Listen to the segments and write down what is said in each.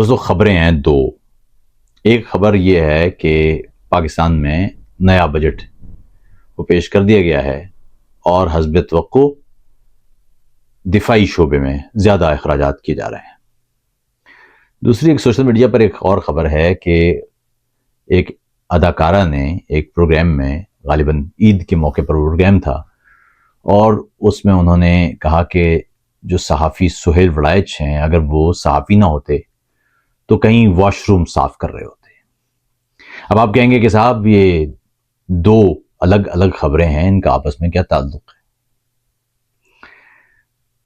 دوستو خبریں ہیں دو. ایک خبر یہ ہے کہ پاکستان میں نیا بجٹ وہ پیش کر دیا گیا ہے اور حسب توقع دفاعی شعبے میں زیادہ اخراجات کیے جا رہے ہیں. دوسری ایک سوشل میڈیا پر ایک اور خبر ہے کہ ایک اداکارہ نے ایک پروگرام میں غالباً عید کے موقع پر پروگرام تھا اور اس میں انہوں نے کہا کہ جو صحافی سہیل وڑائچ ہیں اگر وہ صحافی نہ ہوتے تو کہیں واش روم صاف کر رہے ہوتے. اب آپ کہیں گے کہ صاحب یہ دو الگ الگ خبریں ہیں، ان کا آپس میں کیا تعلق ہے؟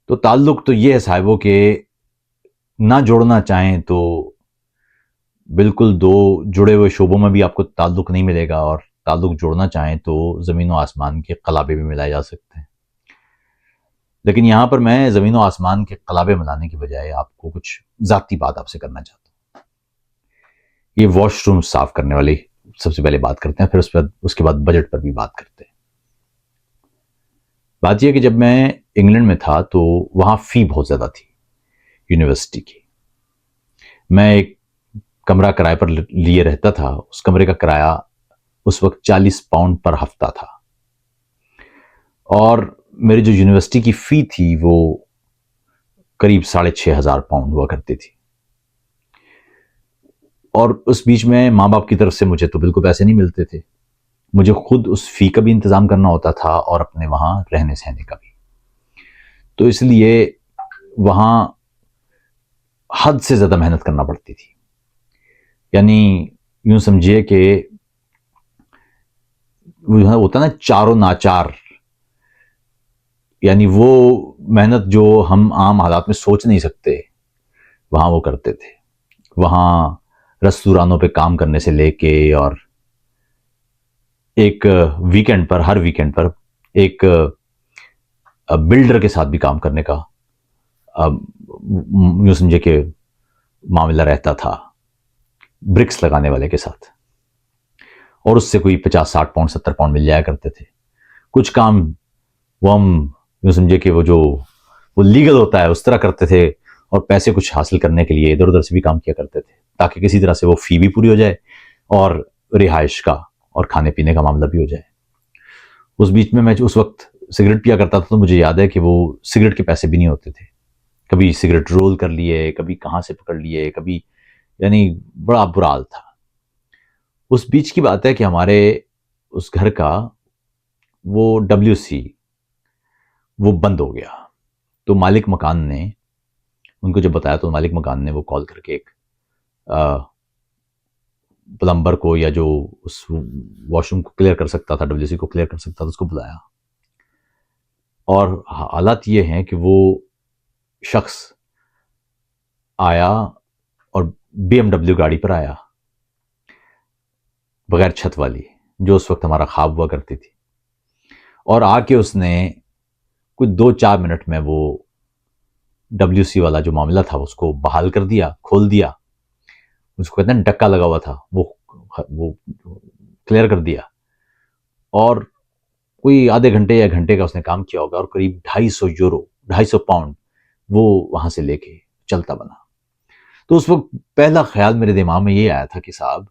تو تعلق تو یہ ہے صاحبوں کہ نہ جوڑنا چاہیں تو بالکل دو جڑے ہوئے شعبوں میں بھی آپ کو تعلق نہیں ملے گا، اور تعلق جوڑنا چاہیں تو زمین و آسمان کے قلابے بھی ملائے جا سکتے ہیں. لیکن یہاں پر میں زمین و آسمان کے قلابے ملانے کی بجائے آپ کو کچھ ذاتی بات آپ سے کرنا چاہتا ہوں. یہ واش روم صاف کرنے والی سب سے پہلے بات کرتے ہیں، پھر اس کے بعد بجٹ پر بھی بات کرتے ہیں. بات یہ کہ جب میں انگلینڈ میں تھا تو وہاں فی بہت زیادہ تھی یونیورسٹی کی. میں ایک کمرہ کرائے پر لیے رہتا تھا. اس کمرے کا کرایہ اس وقت 40 پاؤنڈ پر ہفتہ تھا، اور میری جو یونیورسٹی کی فی تھی وہ قریب 6,500 پاؤنڈ ہوا کرتی تھی. اور اس بیچ میں ماں باپ کی طرف سے مجھے تو بالکل پیسے نہیں ملتے تھے. مجھے خود اس فی کا بھی انتظام کرنا ہوتا تھا اور اپنے وہاں رہنے سہنے کا بھی. تو اس لیے وہاں حد سے زیادہ محنت کرنا پڑتی تھی. یعنی یوں سمجھیے کہ ہوتا نا چاروں ناچار، یعنی وہ محنت جو ہم عام حالات میں سوچ نہیں سکتے وہاں وہ کرتے تھے. وہاں ریستورانوں پہ کام کرنے سے لے کے، اور ایک ویکینڈ پر ہر ویکینڈ پر ایک بلڈر کے ساتھ بھی کام کرنے کا یوں سمجھے کہ معاملہ رہتا تھا، برکس لگانے والے کے ساتھ. اور اس سے کوئی 50-60 پاؤنڈ 70 پاؤنڈ مل جایا کرتے تھے. کچھ کام وہ ہم یوں سمجھے کہ وہ لیگل ہوتا ہے اس طرح کرتے تھے، اور پیسے کچھ حاصل کرنے کے لیے ادھر ادھر سے بھی کام کیا کرتے تھے تاکہ کسی طرح سے وہ فی بھی پوری ہو جائے اور رہائش کا اور کھانے پینے کا معاملہ بھی ہو جائے. اس بیچ میں اس وقت سگریٹ پیا کرتا تھا، تو مجھے یاد ہے کہ وہ سگریٹ کے پیسے بھی نہیں ہوتے تھے. کبھی سگریٹ رول کر لیے، کبھی کہاں سے پکڑ لیے، کبھی، یعنی بڑا برا حال تھا. اس بیچ کی بات ہے کہ ہمارے اس گھر کا وہ WC وہ بند ہو گیا. تو مالک مکان نے ان کو جب بتایا تو مالک مکان نے وہ کال کر کے ایک پلمبر کو، یا جو اس واش روم کو کلیئر کر سکتا تھا، WC کو کلیئر کر سکتا تھا، اس کو بلایا. اور حالات یہ ہیں کہ وہ شخص آیا اور BMW گاڑی پر آیا، بغیر چھت والی، جو اس وقت ہمارا خواب ہوا کرتی تھی. اور آ کے اس نے کچھ 2-4 منٹ میں وہ WC والا جو معاملہ تھا اس کو بحال کر دیا، کھول دیا. اس کو کہتے ہیں ڈکا لگا ہوا تھا، وہ کلیئر کر دیا. اور کوئی آدھے گھنٹے یا گھنٹے کا اس نے کام کیا ہوگا، اور قریب 250 پاؤنڈ وہ وہاں سے لے کے چلتا بنا. تو اس وقت پہلا خیال میرے دماغ میں یہ آیا تھا کہ صاحب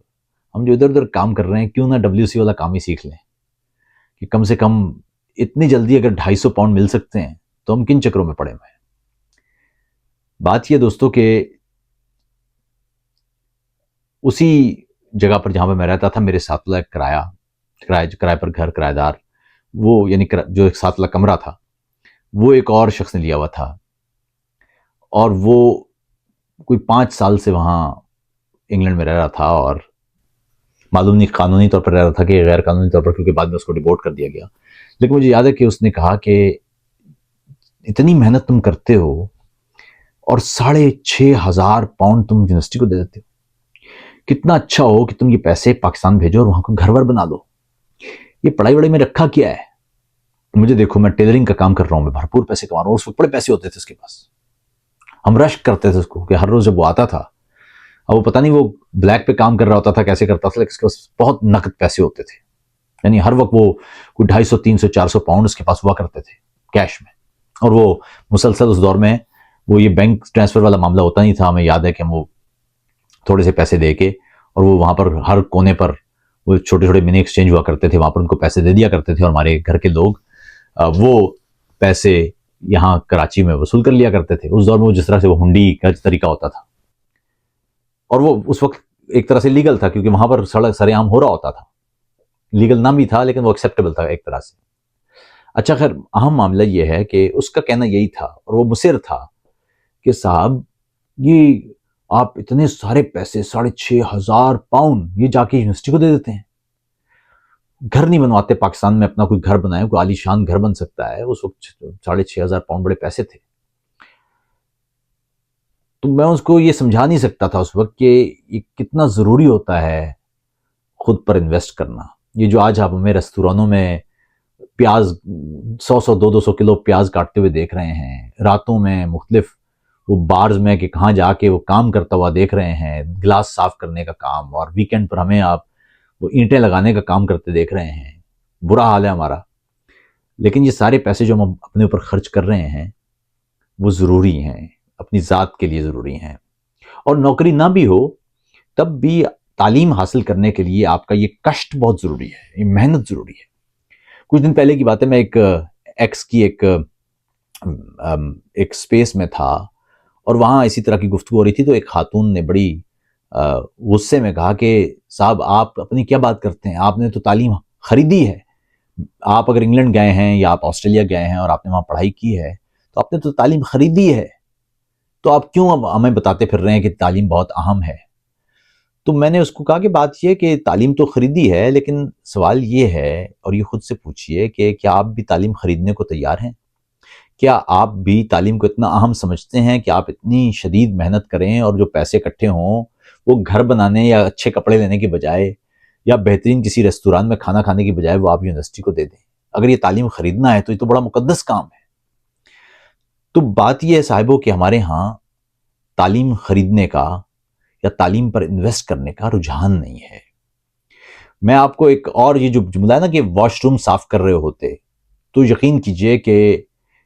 ہم جو ادھر ادھر کام کر رہے ہیں کیوں نہ WC والا کام ہی سیکھ لیں، کہ کم سے کم اتنی جلدی اگر 250 پاؤنڈ مل سکتے ہیں تو ہم کن چکروں میں پڑے ہوئے ہیں. بات یہ دوستوں کہ اسی جگہ پر جہاں پہ میں رہتا تھا، میرے ساتھ والا کرایہ پر گھر کرایہ دار، وہ یعنی جو ایک ساتھ والا کمرہ تھا وہ ایک اور شخص نے لیا ہوا تھا. اور وہ کوئی 5 سال سے وہاں انگلینڈ میں رہ رہا تھا، اور معلوم نہیں قانونی طور پر رہ رہا تھا کہ غیر قانونی طور پر، کیونکہ بعد میں اس کو ڈیپورٹ کر دیا گیا. لیکن مجھے یاد ہے کہ اس نے کہا کہ اتنی محنت تم کرتے ہو اور 6,500 پاؤنڈ تم یونیورسٹی کو دے دیتے ہو، کتنا اچھا ہو کہ تم یہ پیسے پاکستان بھیجو اور وہاں کو گھر ور بنا دو. یہ پڑھائی وڑائی میں رکھا کیا ہے؟ مجھے دیکھو میں ٹیلرنگ کا کام کر رہا ہوں، میں بھرپور پیسے کما رہا ہوں. اس وقت بڑے پیسے ہوتے تھے اس کے پاس، ہم رش کرتے تھے اس کو کہ ہر روز جب وہ آتا تھا، اب وہ پتہ نہیں وہ بلیک پہ کام کر رہا ہوتا تھا کیسے کرتا تھا، لیکن اس کے پاس بہت نقد پیسے ہوتے تھے. یعنی ہر وقت وہ کوئی 250 300 400 پاؤنڈ اس کے پاس ہوا کرتے تھے کیش میں. اور وہ مسلسل اس دور میں وہ یہ بینک ٹرانسفر والا معاملہ ہوتا نہیں تھا. ہمیں یاد ہے کہ ہم وہ تھوڑے سے پیسے دے کے، اور وہ وہاں پر ہر کونے پر وہ چھوٹے چھوٹے منی ایکسچینج ہوا کرتے تھے، وہاں پر ان کو پیسے دے دیا کرتے تھے، اور ہمارے گھر کے لوگ وہ پیسے یہاں کراچی میں وصول کر لیا کرتے تھے۔ اس دور میں وہ جس طرح سے وہ ہنڈی کا طریقہ ہوتا تھا، اور وہ اس وقت ایک طرح سے لیگل تھا، کیونکہ وہاں پر سرے عام ہو رہا ہوتا تھا، لیگل نہ بھی تھا لیکن وہ ایکسیپٹیبل تھا ایک طرح سے۔ اچھا خیر، اہم معاملہ یہ ہے کہ اس کا کہنا یہی تھا، اور وہ مصر تھا کہ صاحب یہ آپ اتنے سارے پیسے 6,500 پاؤنڈ یہ جا کے یونیورسٹی کو دے دیتے ہیں، گھر نہیں بنواتے پاکستان میں، اپنا کوئی گھر بنائے، کوئی عالی شان گھر بن سکتا ہے، اس وقت 6,500 پاؤنڈ بڑے پیسے تھے۔ تو میں اس کو یہ سمجھا نہیں سکتا تھا اس وقت کہ یہ کتنا ضروری ہوتا ہے خود پر انویسٹ کرنا۔ یہ جو آج آپ ہمیں ریستورانوں میں پیاز 100 200 کلو پیاز کاٹتے ہوئے دیکھ رہے ہیں، راتوں میں مختلف وہ بارز میں کہ کہاں جا کے وہ کام کرتا ہوا دیکھ رہے ہیں، گلاس صاف کرنے کا کام، اور ویکینڈ پر ہمیں آپ وہ اینٹیں لگانے کا کام کرتے دیکھ رہے ہیں، برا حال ہے ہمارا۔ لیکن یہ سارے پیسے جو ہم اپنے اوپر خرچ کر رہے ہیں وہ ضروری ہیں، اپنی ذات کے لیے ضروری ہیں، اور نوکری نہ بھی ہو تب بھی تعلیم حاصل کرنے کے لیے آپ کا یہ کشٹ بہت ضروری ہے، یہ محنت ضروری ہے۔ کچھ دن پہلے کی بات ہے، میں ایکس کی ایک سپیس میں تھا، اور وہاں اسی طرح کی گفتگو ہو رہی تھی، تو ایک خاتون نے بڑی غصے میں کہا کہ صاحب آپ اپنی کیا بات کرتے ہیں، آپ نے تو تعلیم خریدی ہے، آپ اگر انگلینڈ گئے ہیں یا آپ آسٹریلیا گئے ہیں اور آپ نے وہاں پڑھائی کی ہے تو آپ نے تو تعلیم خریدی ہے، تو آپ کیوں اب ہمیں بتاتے پھر رہے ہیں کہ تعلیم بہت اہم ہے؟ تو میں نے اس کو کہا کہ بات یہ کہ تعلیم تو خریدی ہے، لیکن سوال یہ ہے، اور یہ خود سے پوچھئے کہ کیا آپ بھی تعلیم خریدنے کو تیار ہیں؟ کیا آپ بھی تعلیم کو اتنا اہم سمجھتے ہیں کہ آپ اتنی شدید محنت کریں اور جو پیسے اکٹھے ہوں وہ گھر بنانے یا اچھے کپڑے لینے کے بجائے یا بہترین کسی ریستوران میں کھانا کھانے کی بجائے وہ آپ یونیورسٹی کو دے دیں؟ اگر یہ تعلیم خریدنا ہے تو یہ تو بڑا مقدس کام ہے۔ تو بات یہ ہے صاحبوں کہ ہمارے ہاں تعلیم خریدنے کا یا تعلیم پر انویسٹ کرنے کا رجحان نہیں ہے۔ میں آپ کو ایک اور یہ جو جملہ ہے نا کہ واش روم صاف کر رہے ہوتے، تو یقین کیجئے کہ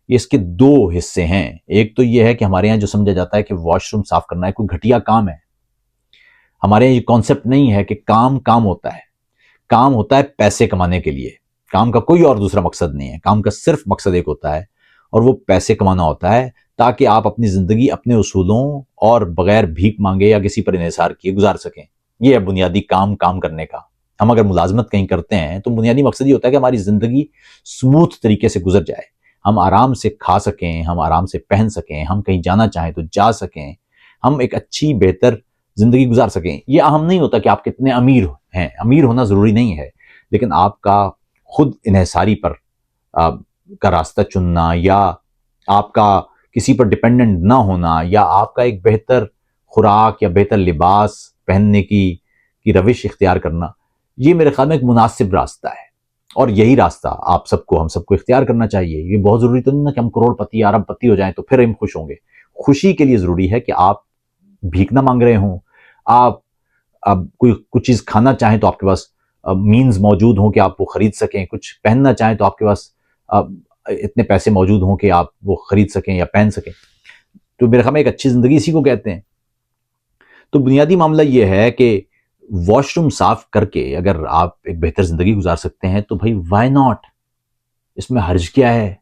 اس کے دو حصے ہیں۔ ایک تو یہ ہے کہ ہمارے یہاں جو سمجھا جاتا ہے کہ واش روم صاف کرنا ہے کوئی گھٹیا کام ہے، ہمارے یہاں یہ کانسیپٹ نہیں ہے کہ کام ہوتا ہے، کام ہوتا ہے پیسے کمانے کے لیے، کام کا کوئی اور دوسرا مقصد نہیں ہے، کام کا صرف مقصد ایک ہوتا ہے، اور وہ پیسے کمانا ہوتا ہے، تاکہ آپ اپنی زندگی اپنے اصولوں اور بغیر بھیک مانگے یا کسی پر انحصار کیے گزار سکیں۔ یہ ہے بنیادی کام کرنے کا۔ ہم اگر ملازمت کہیں کرتے ہیں تو بنیادی مقصد یہ ہوتا ہے کہ ہماری زندگی سموتھ طریقے سے گزر جائے، ہم آرام سے کھا سکیں، ہم آرام سے پہن سکیں، ہم کہیں جانا چاہیں تو جا سکیں، ہم ایک اچھی بہتر زندگی گزار سکیں۔ یہ اہم نہیں ہوتا کہ آپ کتنے امیر ہیں، امیر ہونا ضروری نہیں ہے، لیکن آپ کا خود انحصاری پر کا راستہ چننا، یا آپ کا کسی پر ڈیپینڈنٹ نہ ہونا، یا آپ کا ایک بہتر خوراک یا بہتر لباس پہننے کی روش اختیار کرنا، یہ میرے خیال میں ایک مناسب راستہ ہے، اور یہی راستہ ہم سب کو اختیار کرنا چاہیے۔ یہ بہت ضروری تو نہیں نا کہ ہم کروڑ پتی ارب پتی ہو جائیں تو پھر ہم خوش ہوں گے۔ خوشی کے لیے ضروری ہے کہ آپ بھیک نہ مانگ رہے ہوں، آپ اب کچھ چیز کھانا چاہیں تو آپ کے پاس مینز موجود ہوں کہ آپ وہ خرید سکیں، کچھ پہننا چاہیں تو آپ کے پاس اتنے پیسے موجود ہوں کہ آپ وہ خرید سکیں یا پہن سکیں۔ تو میرے خیال میں ایک اچھی زندگی اسی کو کہتے ہیں۔ تو بنیادی معاملہ یہ ہے کہ واش روم صاف کر کے اگر آپ ایک بہتر زندگی گزار سکتے ہیں تو بھائی وائی ناٹ، اس میں حرج کیا ہے؟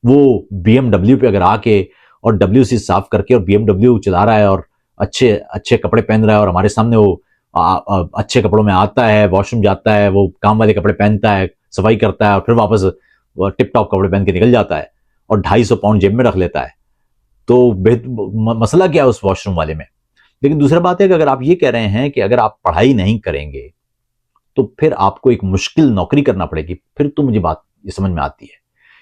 وہ بی ایم ڈبلیو پہ اگر آ کے اور ڈبلیو سی صاف کر کے اور بی ایم ڈبلیو چلا رہا ہے اور اچھے کپڑے پہن رہا ہے، اور ہمارے سامنے وہ اچھے کپڑوں میں آتا ہے، واش روم جاتا ہے، وہ کام والے کپڑے پہنتا ہے، صفائی کرتا ہے، اور پھر واپس ٹپ ٹاپ کپڑے پہن کے نکل جاتا ہے اور 250 پاؤنڈ جیب میں رکھ لیتا ہے، تو مسئلہ کیا ہے اس واش روم والے میں؟ لیکن دوسرا بات ہے کہ اگر آپ یہ کہہ رہے ہیں کہ اگر آپ پڑھائی نہیں کریں گے تو پھر آپ کو ایک مشکل نوکری کرنا پڑے گی، پھر تو مجھے بات یہ سمجھ میں آتی ہے۔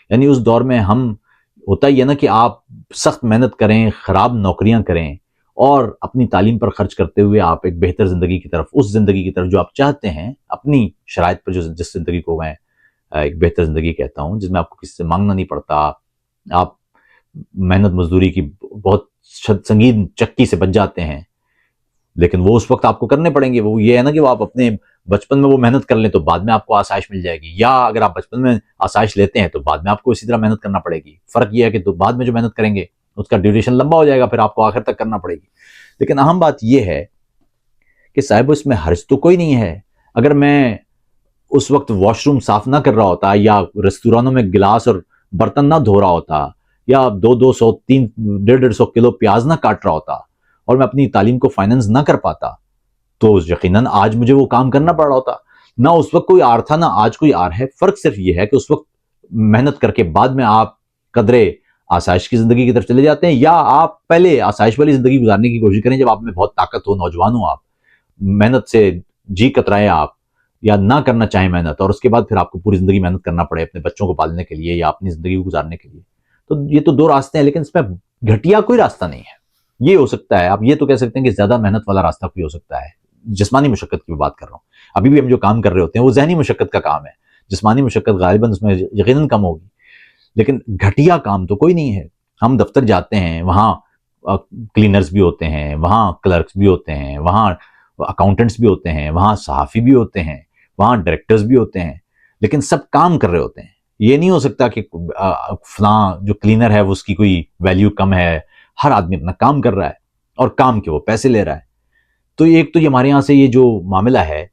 یعنی اس دور میں ہوتا ہی ہے نا کہ آپ سخت محنت کریں، خراب نوکریاں کریں، اور اپنی تعلیم پر خرچ کرتے ہوئے آپ ایک بہتر زندگی کی طرف، اس زندگی کی طرف جو آپ چاہتے ہیں، اپنی شرائط پر جس زندگی کو میں ایک بہتر زندگی کہتا ہوں، جس میں آپ کو کسی سے مانگنا نہیں پڑتا، آپ محنت مزدوری کی بہت سنگین چکی سے بچ جاتے ہیں، لیکن وہ اس وقت آپ کو کرنے پڑیں گے۔ وہ یہ ہے نا کہ وہ آپ اپنے بچپن میں وہ محنت کر لیں تو بعد میں آپ کو آسائش مل جائے گی، یا اگر آپ بچپن میں آسائش لیتے ہیں تو بعد میں آپ کو اسی طرح محنت کرنا پڑے گی۔ فرق یہ ہے کہ تو بعد میں جو محنت کریں گے اس کا ڈیوریشن لمبا ہو جائے گا، پھر آپ کو آخر تک کرنا پڑے گی۔ لیکن اہم بات یہ ہے کہ صاحب اس میں حرج تو کوئی نہیں ہے. اگر میں اس وقت واش روم صاف نہ کر رہا ہوتا یا ریستورانوں میں گلاس اور برتن نہ دھو رہا ہوتا یا 200 150 کلو پیاز نہ کاٹ رہا ہوتا اور میں اپنی تعلیم کو فائننس نہ کر پاتا تو یقیناً آج مجھے وہ کام کرنا پڑ رہا ہوتا. نہ اس وقت کوئی آر تھا نہ آج کوئی آر ہے. فرق صرف یہ ہے کہ اس وقت محنت کر کے بعد میں آپ قدرے آسائش کی زندگی کی طرف چلے جاتے ہیں, یا آپ پہلے آسائش والی زندگی گزارنے کی کوشش کریں جب آپ میں بہت طاقت ہو, نوجوان ہو, آپ محنت سے جی کترائیں آپ یا نہ کرنا چاہیں محنت, اور اس کے بعد پھر آپ کو پوری زندگی محنت کرنا پڑے اپنے بچوں کو پالنے کے لیے یا اپنی زندگی کو گزارنے کے لیے. تو یہ تو دو راستے ہیں, لیکن اس میں گھٹیا کوئی راستہ نہیں ہے. یہ ہو سکتا ہے, آپ یہ تو کہہ سکتے ہیں کہ زیادہ محنت والا راستہ کوئی ہو سکتا ہے. جسمانی مشقت کی بات کر رہا ہوں. ابھی بھی ہم جو کام کر رہے ہوتے ہیں وہ ذہنی مشقت کا کام ہے. جسمانی مشقت غالباً اس میں یقیناً کم ہوگی, لیکن گھٹیا کام تو کوئی نہیں ہے. ہم دفتر جاتے ہیں, وہاں کلینرز بھی ہوتے ہیں, وہاں کلرکس بھی ہوتے ہیں, وہاں اکاؤنٹنٹس بھی ہوتے ہیں, وہاں صحافی بھی ہوتے ہیں, وہاں ڈائریکٹرز بھی ہوتے ہیں, لیکن سب کام کر رہے ہوتے ہیں. یہ نہیں ہو سکتا کہ فلاں جو کلینر ہے وہ اس کی کوئی ویلیو کم ہے. ہر آدمی اپنا کام کر رہا ہے اور کام کے وہ پیسے لے رہا ہے. تو ایک تو یہ ہمارے یہاں سے یہ جو معاملہ ہے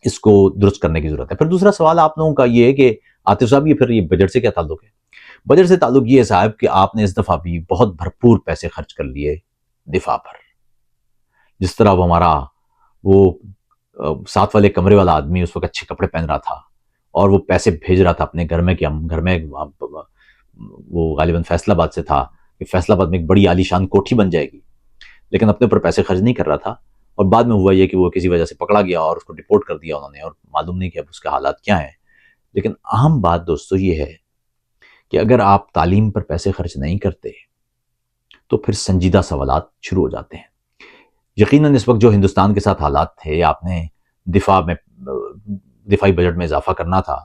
اس کو درست کرنے کی ضرورت ہے. پھر دوسرا سوال آپ لوگوں کا یہ ہے کہ عاطف صاحب یہ پھر یہ بجٹ سے کیا تعلق ہے؟ بجٹ سے تعلق یہ ہے صاحب کہ آپ نے اس دفعہ بھی بہت بھرپور پیسے خرچ کر لیے دفاع پر. جس طرح وہ ہمارا وہ 7 والے کمرے والا آدمی اس وقت اچھے کپڑے پہن رہا تھا اور وہ پیسے بھیج رہا تھا اپنے گھر میں, کہ ہم گھر میں, وہ غالباً فیصل آباد سے تھا, کہ فیصل آباد میں ایک بڑی عالی شان کوٹھی بن جائے گی, لیکن اپنے اوپر پیسے خرچ نہیں کر رہا تھا. اور بعد میں ہوا یہ کہ وہ کسی وجہ سے پکڑا گیا اور اس کو ڈپورٹ کر دیا انہوں نے, اور معلوم نہیں کہ اب اس کے حالات کیا ہیں. لیکن اہم بات دوستو یہ ہے کہ اگر آپ تعلیم پر پیسے خرچ نہیں کرتے تو پھر سنجیدہ سوالات شروع ہو جاتے ہیں. یقیناً اس وقت جو ہندوستان کے ساتھ حالات تھے, آپ نے دفاعی بجٹ میں اضافہ کرنا تھا,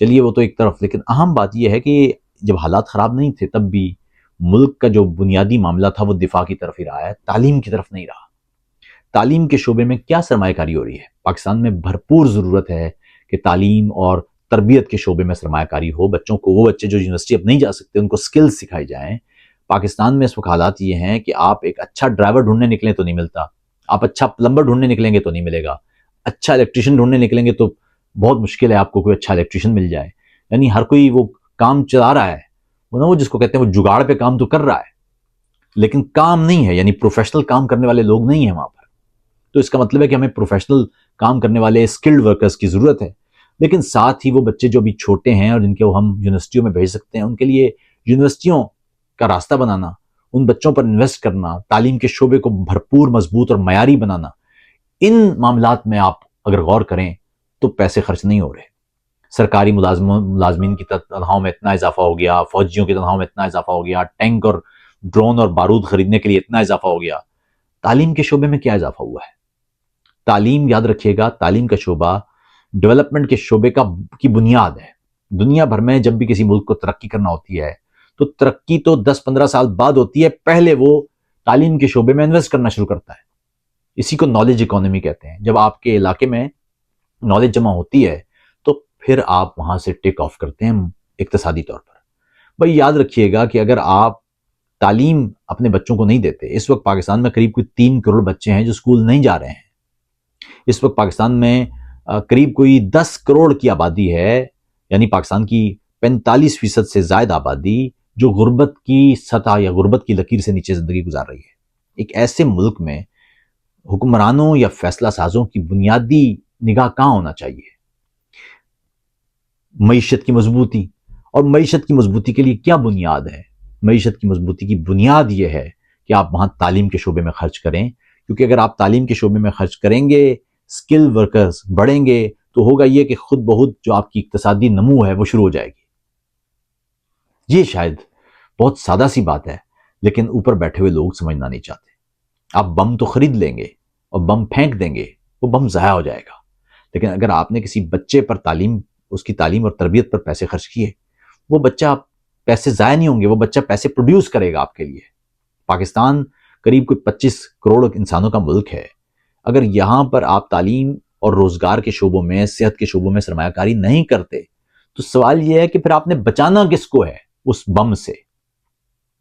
چلیے وہ تو ایک طرف, لیکن اہم بات یہ ہے کہ جب حالات خراب نہیں تھے تب بھی ملک کا جو بنیادی معاملہ تھا وہ دفاع کی طرف ہی رہا ہے, تعلیم کی طرف نہیں رہا. تعلیم کے شعبے میں کیا سرمایہ کاری ہو رہی ہے؟ پاکستان میں بھرپور ضرورت ہے کہ تعلیم اور تربیت کے شعبے میں سرمایہ کاری ہو. بچوں کو, وہ بچے جو یونیورسٹی اب نہیں جا سکتے, ان کو سکلز سکھائی جائیں. پاکستان میں اس وقت حالات یہ ہیں کہ آپ ایک اچھا ڈرائیور ڈھونڈنے نکلیں تو نہیں ملتا, آپ اچھا پلمبر ڈھونڈنے نکلیں گے تو نہیں ملے گا, اچھا الیکٹریشین ڈھونڈنے نکلیں گے تو بہت مشکل ہے آپ کو کوئی اچھا الیکٹریشین مل جائے. یعنی ہر کوئی وہ کام چلا رہا ہے, وہ جس کو کہتے ہیں وہ جگاڑ پہ کام تو کر رہا ہے, لیکن کام نہیں ہے, یعنی پروفیشنل کام کرنے والے لوگ نہیں ہیں وہاں پر. تو اس کا مطلب ہے کہ ہمیں پروفیشنل کام کرنے والے اسکلڈ ورکرز کی ضرورت ہے. لیکن ساتھ ہی وہ بچے جو ابھی چھوٹے ہیں اور جن کے ہم یونیورسٹیوں میں بھیج سکتے ہیں, ان کے لیے یونیورسٹیوں کا راستہ بنانا, ان بچوں پر انویسٹ کرنا, تعلیم کے شعبے کو بھرپور, مضبوط اور معیاری بنانا, ان معاملات میں آپ اگر غور کریں تو پیسے خرچ نہیں ہو رہے. سرکاری ملازمین کی تنخواہوں میں اتنا اضافہ ہو گیا, فوجیوں کی تنخواہوں میں اتنا اضافہ ہو گیا, ٹینک اور ڈرون اور بارود خریدنے کے لیے اتنا اضافہ ہو گیا. تعلیم کے شعبے میں کیا اضافہ ہوا ہے؟ تعلیم, یاد رکھیے گا, تعلیم کا شعبہ ڈیولپمنٹ کے شعبے کی بنیاد ہے. دنیا بھر میں جب بھی کسی ملک کو ترقی کرنا ہوتی ہے تو ترقی تو 10-15 سال بعد ہوتی ہے, پہلے وہ تعلیم کے شعبے میں انویسٹ کرنا شروع کرتا ہے. اسی کو نالج اکانومی کہتے ہیں. جب آپ کے علاقے میں نالج جمع ہوتی ہے تو پھر آپ وہاں سے ٹیک آف کرتے ہیں اقتصادی طور پر. بھائی یاد رکھیے گا کہ اگر آپ تعلیم اپنے بچوں کو نہیں دیتے, اس وقت پاکستان میں قریب کوئی 3 کروڑ بچے ہیں جو اسکول نہیں جا رہے ہیں. اس وقت پاکستان میں قریب کوئی 10 کروڑ کی آبادی ہے, یعنی پاکستان کی 45% سے زائد آبادی جو غربت کی سطح یا غربت کی لکیر سے نیچے زندگی گزار رہی ہے. ایک ایسے ملک میں حکمرانوں یا فیصلہ سازوں کی بنیادی نگاہ کہاں ہونا چاہیے؟ معیشت کی مضبوطی. اور معیشت کی مضبوطی کے لیے کیا بنیاد ہے؟ معیشت کی مضبوطی کی بنیاد یہ ہے کہ آپ وہاں تعلیم کے شعبے میں خرچ کریں, کیونکہ اگر آپ تعلیم کے شعبے میں خرچ کریں گے, اسکل ورکرز بڑھیں گے, تو ہوگا یہ کہ خود بہت جو آپ کی اقتصادی نمو ہے وہ شروع ہو جائے گی. یہ شاید بہت سادہ سی بات ہے, لیکن اوپر بیٹھے ہوئے لوگ سمجھنا نہیں چاہتے. آپ بم تو خرید لیں گے اور بم پھینک دیں گے, وہ بم ضائع ہو جائے گا. لیکن اگر آپ نے کسی بچے پر اس کی تعلیم اور تربیت پر پیسے خرچ کیے, وہ بچہ پیسے ضائع نہیں ہوں گے, وہ بچہ پیسے پروڈیوس کرے گا آپ کے لیے. پاکستان قریب کوئی 25 کروڑ انسانوں کا ملک ہے. اگر یہاں پر آپ تعلیم اور روزگار کے شعبوں میں, صحت کے شعبوں میں سرمایہ کاری نہیں کرتے, تو سوال یہ ہے کہ پھر آپ نے بچانا کس کو ہے اس بم سے؟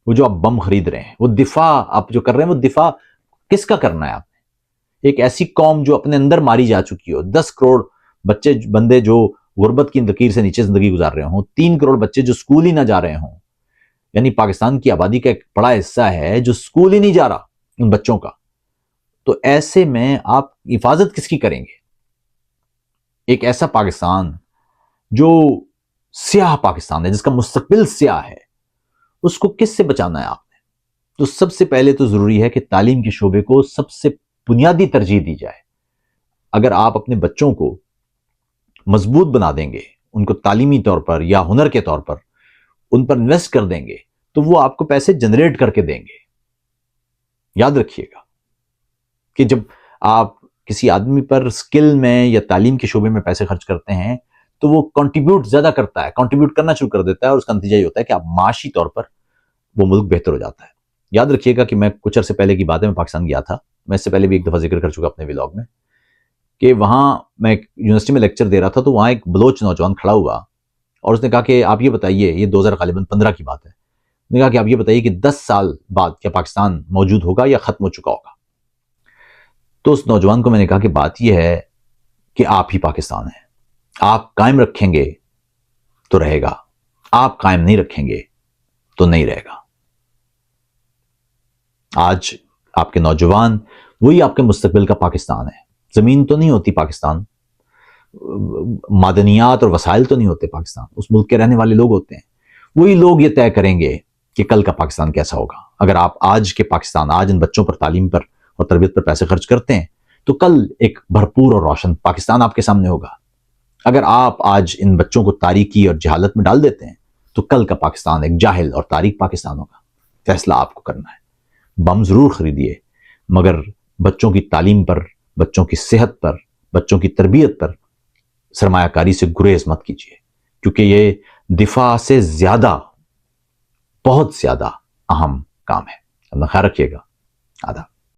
وہ جو آپ بم خرید رہے ہیں, وہ دفاع آپ جو کر رہے ہیں, وہ دفاع کس کا کرنا ہے آپ نے؟ ایک ایسی قوم جو اپنے اندر ماری جا چکی ہو، 10 کروڑ بندے جو غربت کی لکیر سے نیچے زندگی گزار رہے ہوں، 3 کروڑ بچے جو سکول ہی نہ جا رہے ہوں، یعنی پاکستان کی آبادی کا ایک بڑا حصہ ہے جو سکول ہی نہیں جا رہا ان بچوں کا، تو ایسے میں آپ حفاظت کس کی کریں گے؟ ایک ایسا پاکستان جو سیاہ پاکستان ہے، جس کا مستقبل سیاہ ہے، اس کو کس سے بچانا ہے آپ نے؟ تو سب سے پہلے تو ضروری ہے کہ تعلیم کے شعبے کو سب سے بنیادی ترجیح دی جائے۔ اگر آپ اپنے بچوں کو مضبوط بنا دیں گے، ان کو تعلیمی طور پر یا ہنر کے طور پر ان پر انویسٹ کر دیں گے، تو وہ آپ کو پیسے جنریٹ کر کے دیں گے۔ یاد رکھیے گا کہ جب آپ کسی آدمی پر سکل میں یا تعلیم کے شعبے میں پیسے خرچ کرتے ہیں تو وہ کنٹریبیوٹ زیادہ کرتا ہے، کنٹریبیوٹ کرنا شروع کر دیتا ہے، اور اس کا نتیجہ یہ ہوتا ہے کہ آپ معاشی طور پر وہ ملک بہتر ہو جاتا ہے۔ یاد رکھیے گا کہ میں کچھ عرصے پہلے کی بات ہے، میں پاکستان گیا تھا، میں اس سے پہلے بھی ایک دفعہ ذکر کر چکا اپنے ولاگ میں، کہ وہاں میں ایک یونیورسٹی میں لیکچر دے رہا تھا، تو وہاں ایک بلوچ نوجوان کھڑا ہوا اور اس نے کہا کہ آپ یہ بتائیے، یہ 2015 کی بات ہے، اس نے کہا کہ آپ یہ بتائیے کہ 10 سال بعد کیا پاکستان موجود ہوگا یا ختم ہو چکا ہوگا؟ تو اس نوجوان کو میں نے کہا کہ بات یہ ہے کہ آپ ہی پاکستان ہیں، آپ قائم رکھیں گے تو رہے گا، آپ قائم نہیں رکھیں گے تو نہیں رہے گا۔ آج آپ کے نوجوان وہی آپ کے مستقبل کا پاکستان ہے۔ زمین تو نہیں ہوتی پاکستان، معدنیات اور وسائل تو نہیں ہوتے پاکستان، اس ملک کے رہنے والے لوگ ہوتے ہیں۔ وہی لوگ یہ طے کریں گے کہ کل کا پاکستان کیسا ہوگا۔ اگر آپ آج کے پاکستان، آج ان بچوں پر تعلیم پر اور تربیت پر پیسے خرچ کرتے ہیں تو کل ایک بھرپور اور روشن پاکستان آپ کے سامنے ہوگا۔ اگر آپ آج ان بچوں کو تاریکی اور جہالت میں ڈال دیتے ہیں تو کل کا پاکستان ایک جاہل اور تاریک پاکستان ہوگا۔ فیصلہ آپ کو کرنا ہے۔ بم ضرور خریدیے، مگر بچوں کی تعلیم پر، بچوں کی صحت پر، بچوں کی تربیت پر سرمایہ کاری سے گریز مت کیجیے، کیونکہ یہ دفاع سے زیادہ، بہت زیادہ اہم کام ہے۔ اپنا خیال رکھیے گا۔ آداب۔